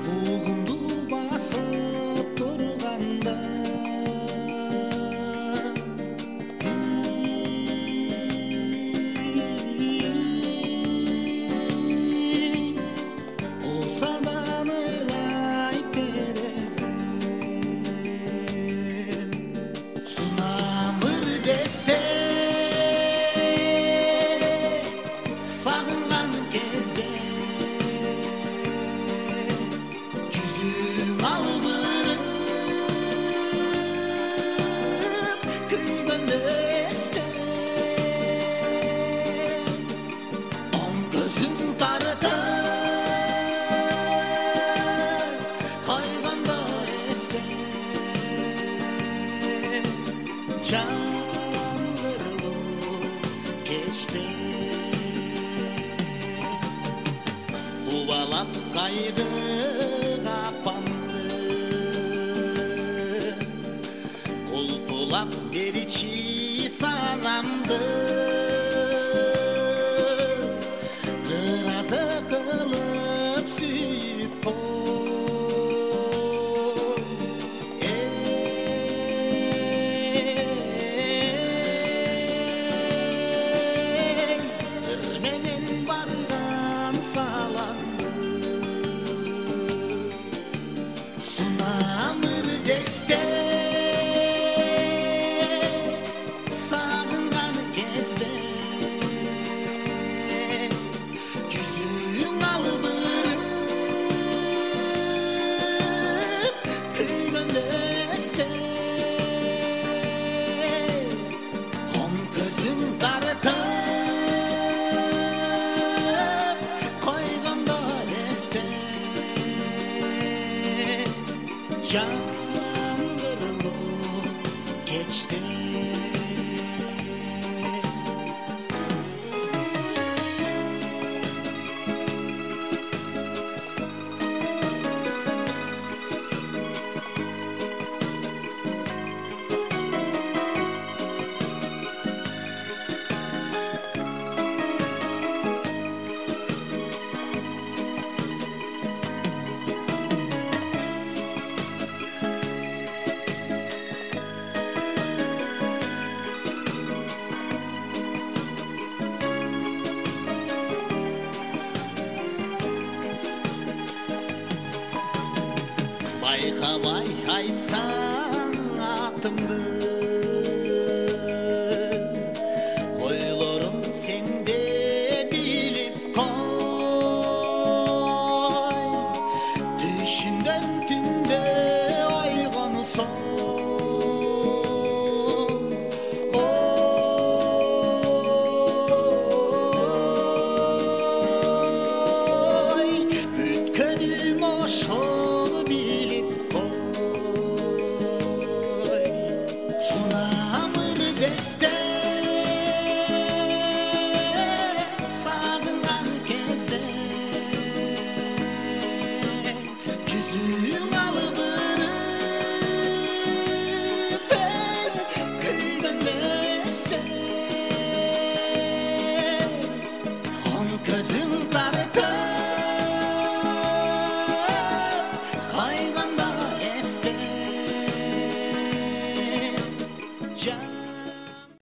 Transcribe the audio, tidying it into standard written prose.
бугумду басып турганда осадан ыйлай терезем сунамыр десте сагынган кезде жүзүң албырып күйгөндө эсте оң көзүң тартып койгондо эсте жаңбырлуу кечте убалап кайгы капамды кулпулап беричи санамды ыразы кылып сүйүп кой ыр менен барган саламды сунамыр десте сагынган кезде жүзүң албырып күйгөндө эсте оң көзүң тартып койгондо эсте жаңбырлуу кечте байкабай айтсаң атымды ойлорум сенде билип кой түшүнгөн түндө ойгонсоң ой бүткөнүм ошол билип кой сунамыр десте сагынган кезде жүзүң албырып күйгөндө эсте оң көзүң